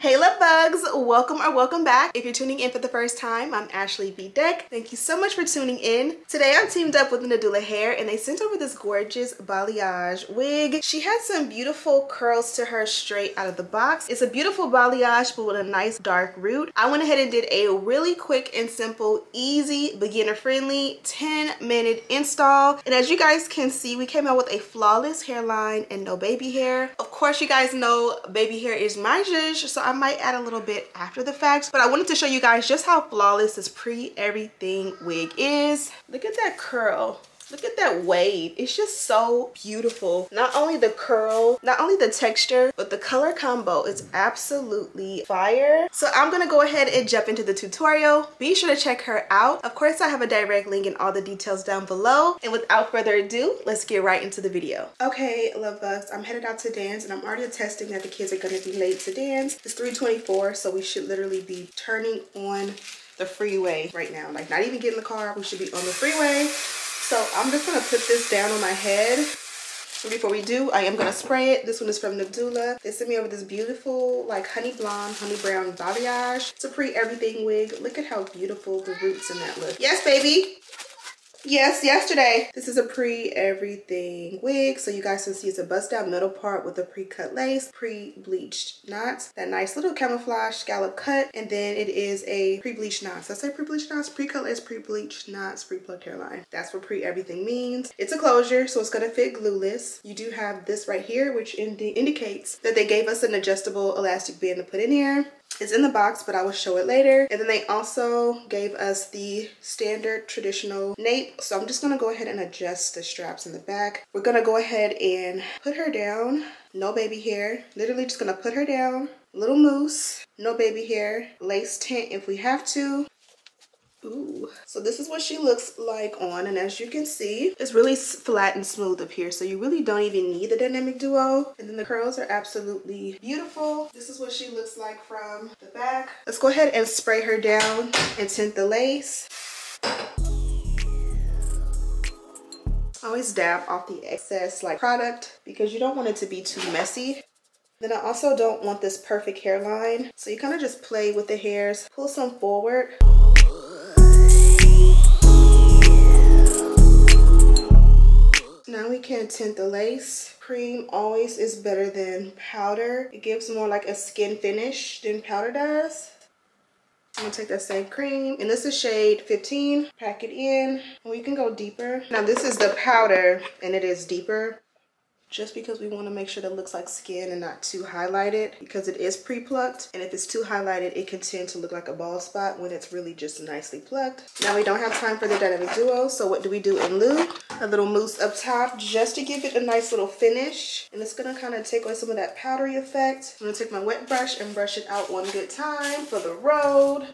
Hey love bugs, welcome or welcome back. If you're tuning in for the first time, I'm Ashley Bedeck. Thank you so much for tuning in. Today I'm teamed up with Nadula Hair and they sent over this gorgeous balayage wig. She has some beautiful curls to her straight out of the box. It's a beautiful balayage but with a nice dark root. I went ahead and did a really quick and simple, easy, beginner friendly 10-minute install. And as you guys can see, we came out with a flawless hairline and no baby hair. Of course, you guys know baby hair is my zhuzh, so I might add a little bit after the fact, but I wanted to show you guys just how flawless this pre-everything wig is. Look at that curl. Look at that wave. It's just so beautiful. Not only the curl, not only the texture, but the color combo is absolutely fire. So I'm gonna go ahead and jump into the tutorial. Be sure to check her out. Of course, I have a direct link and all the details down below. And without further ado, let's get right into the video. Okay, love bugs, I'm headed out to dance and I'm already testing that the kids are gonna be late to dance. It's 3:24, so we should literally be turning on the freeway right now. Like, not even get in the car, we should be on the freeway. So I'm just gonna put this down on my head. And before we do, I am gonna spray it. This one is from Nadula. They sent me over this beautiful, like honey blonde, honey brown balayage. It's a pre-everything wig. Look at how beautiful the roots in that look. Yes, baby. Yes, yesterday. This is a pre-everything wig. So you guys can see it's a bust down middle part with a pre-cut lace, pre-bleached knots, that nice little camouflage scallop cut, and then it is a pre-bleached knots. Did I say pre-bleached knots? Pre-cut lace, pre-bleached knots, pre-plucked hairline. That's what pre-everything means. It's a closure, so it's gonna fit glueless. You do have this right here, which indicates that they gave us an adjustable elastic band to put in here. It's in the box, but I will show it later. And then they also gave us the standard traditional nape. So I'm just gonna go ahead and adjust the straps in the back. We're gonna go ahead and put her down. No baby hair. Literally just gonna put her down. Little mousse. No baby hair. Lace tint if we have to. Ooh. So this is what she looks like on, and as you can see, it's really flat and smooth up here, so you really don't even need the dynamic duo. And then the curls are absolutely beautiful. This is what she looks like from the back. Let's go ahead and spray her down and tint the lace. Always dab off the excess like product because you don't want it to be too messy. Then I also don't want this perfect hairline, so you kind of just play with the hairs, pull some forward. Now we can tint the lace. Cream always is better than powder. It gives more like a skin finish than powder does. I'm gonna take that same cream, and this is shade 15. Pack it in, and we can go deeper. Now this is the powder, and it is deeper. Just because we want to make sure that it looks like skin and not too highlighted, because it is pre-plucked, and if it's too highlighted it can tend to look like a bald spot when it's really just nicely plucked. Now we don't have time for the dynamic duo, so what do we do in lieu? A little mousse up top just to give it a nice little finish, and it's gonna kind of take away some of that powdery effect. I'm gonna take my wet brush and brush it out one good time for the road.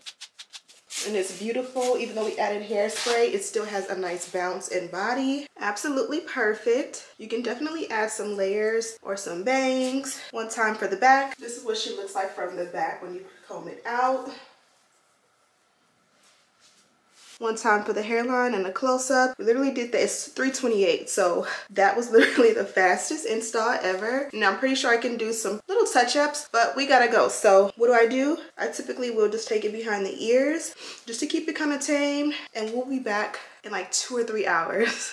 And it's beautiful. Even though we added hairspray, it still has a nice bounce and body. Absolutely perfect. You can definitely add some layers or some bangs. One time for the back. This is what she looks like from the back when you comb it out. One time for the hairline and a close-up. We literally did this 3:28, so that was literally the fastest install ever. Now I'm pretty sure I can do some little touch-ups, but we gotta go. So what do? I typically will just take it behind the ears just to keep it kind of tame, and we'll be back in like 2 or 3 hours.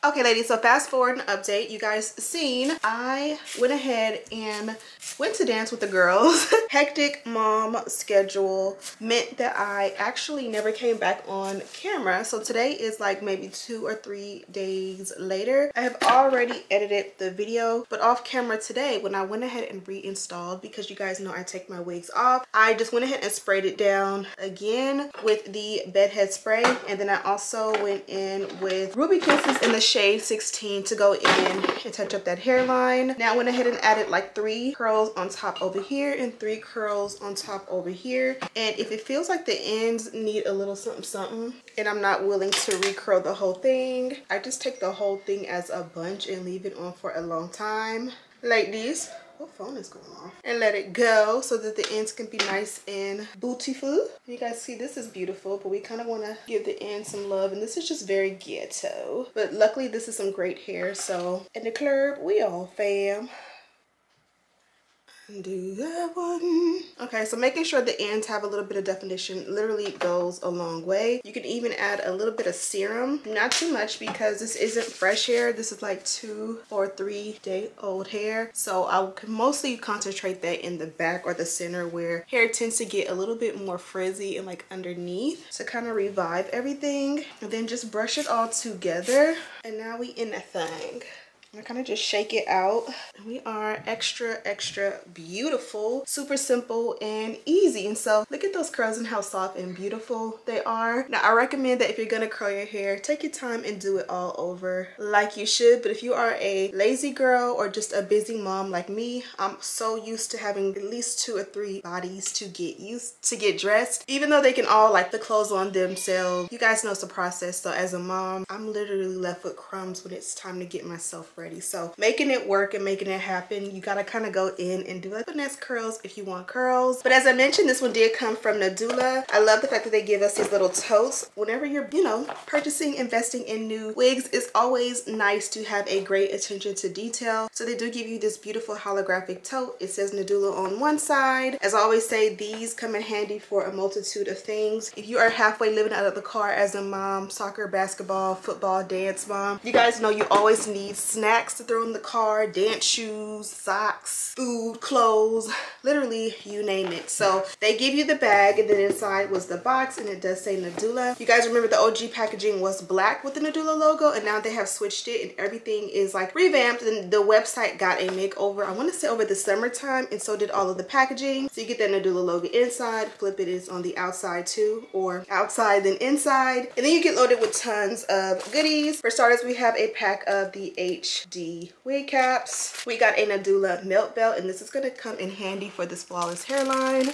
Okay ladies, so fast forward an update. You guys seen, I went ahead and went to dance with the girls. Hectic mom schedule meant that I actually never came back on camera. So today is like maybe 2 or 3 days later. I have already edited the video, but off camera today when I went ahead and reinstalled, because you guys know I take my wigs off, I just went ahead and sprayed it down again with the bedhead spray. And then I also went in with Ruby Kisses in the shade 16 to go in and touch up that hairline. Now I went ahead and added like 3 curls on top over here and 3 curls on top over here. And if it feels like the ends need a little something and I'm not willing to recurl the whole thing, I just take the whole thing as a bunch and leave it on for a long time like this. What phone is going off? And let it go so that the ends can be nice and beautiful. You guys see this is beautiful, but we kind of want to give the ends some love, and this is just very ghetto. But luckily this is some great hair, so in the club we all fam. Do that one. Okay, so making sure the ends have a little bit of definition literally goes a long way. You can even add a little bit of serum, not too much because this isn't fresh hair. This is like 2 or 3 day old hair. So I can mostly concentrate that in the back or the center where hair tends to get a little bit more frizzy and like underneath to kind of revive everything. And then just brush it all together. And now we in that thing. I kind of just shake it out. And we are extra beautiful, super simple and easy. And so look at those curls and how soft and beautiful they are. Now I recommend that if you're gonna curl your hair, take your time and do it all over like you should. But if you are a lazy girl or just a busy mom like me, I'm so used to having at least 2 or 3 bodies to get dressed. Even though they can all like the clothes on themselves, you guys know it's a process. So as a mom, I'm literally left with crumbs when it's time to get myself ready. So making it work and making it happen, you gotta kind of go in and do like finesse curls if you want curls. But as I mentioned, this one did come from Nadula. I love the fact that they give us these little totes. Whenever you're, you know, purchasing, investing in new wigs, it's always nice to have a great attention to detail. So they do give you this beautiful holographic tote. It says Nadula on one side. As I always say, these come in handy for a multitude of things. If you are halfway living out of the car as a mom, soccer, basketball, football, dance mom, you guys know you always need snacks to throw in the car, dance shoes, socks, food, clothes, literally you name it. So they give you the bag and then inside was the box and it does say Nadula. You guys remember the OG packaging was black with the Nadula logo and now they have switched it and everything is like revamped and the website got a makeover. I want to say over the summertime, and so did all of the packaging. So you get that Nadula logo inside, flip it is on the outside too, or outside then inside, and then you get loaded with tons of goodies. For starters, we have a pack of the HD wig caps. We got a Nadula melt belt, and this is going to come in handy for this flawless hairline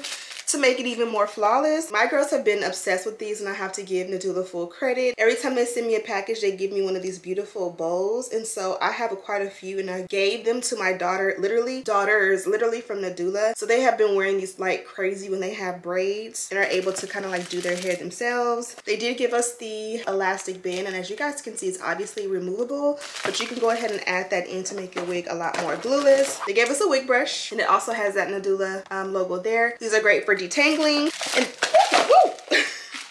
to make it even more flawless. My girls have been obsessed with these and I have to give Nadula full credit. Every time they send me a package, they give me one of these beautiful bows, and so I have quite a few and I gave them to my daughters literally from Nadula. So they have been wearing these like crazy when they have braids and are able to kind of like do their hair themselves. They did give us the elastic band, and as you guys can see, it's obviously removable, but you can go ahead and add that in to make your wig a lot more glueless. They gave us a wig brush and it also has that Nadula logo there. These are great for detangling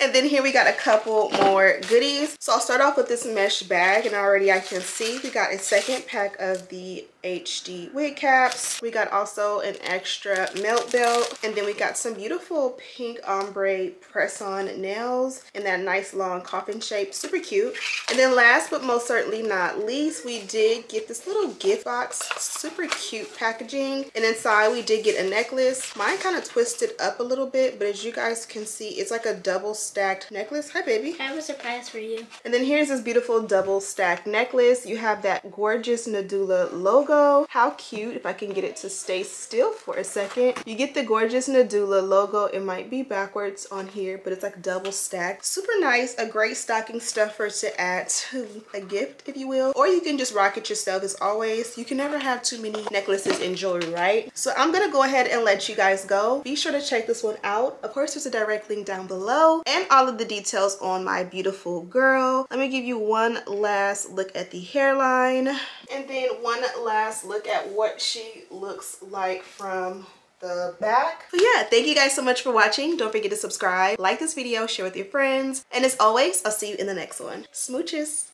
and then here we got a couple more goodies. So I'll start off with this mesh bag, and already I can see we got a second pack of the HD wig caps. We got also an extra melt belt, and then we got some beautiful pink ombre press-on nails in that nice long coffin shape, super cute. And then last but most certainly not least, we did get this little gift box, super cute packaging, and inside we did get a necklace. Mine kind of twisted up a little bit, but as you guys can see, it's like a double stacked necklace. Hi baby. I have a surprise for you. And then here's this beautiful double stacked necklace. You have that gorgeous Nadula logo. How cute. If I can get it to stay still for a second. You get the gorgeous Nadula logo. It might be backwards on here, but it's like double stacked. Super nice. A great stocking stuffer to add to a gift, if you will. Or you can just rock it yourself. As always, you can never have too many necklaces and jewelry, right? So I'm gonna go ahead and let you guys go. Be sure to check this one out. Of course, there's a direct link down below and all of the details on my beautiful girl. Let me give you one last look at the hairline and then one last look at what she looks like from the back. So yeah, thank you guys so much for watching. Don't forget to subscribe, like this video, share with your friends, and as always, I'll see you in the next one. Smooches.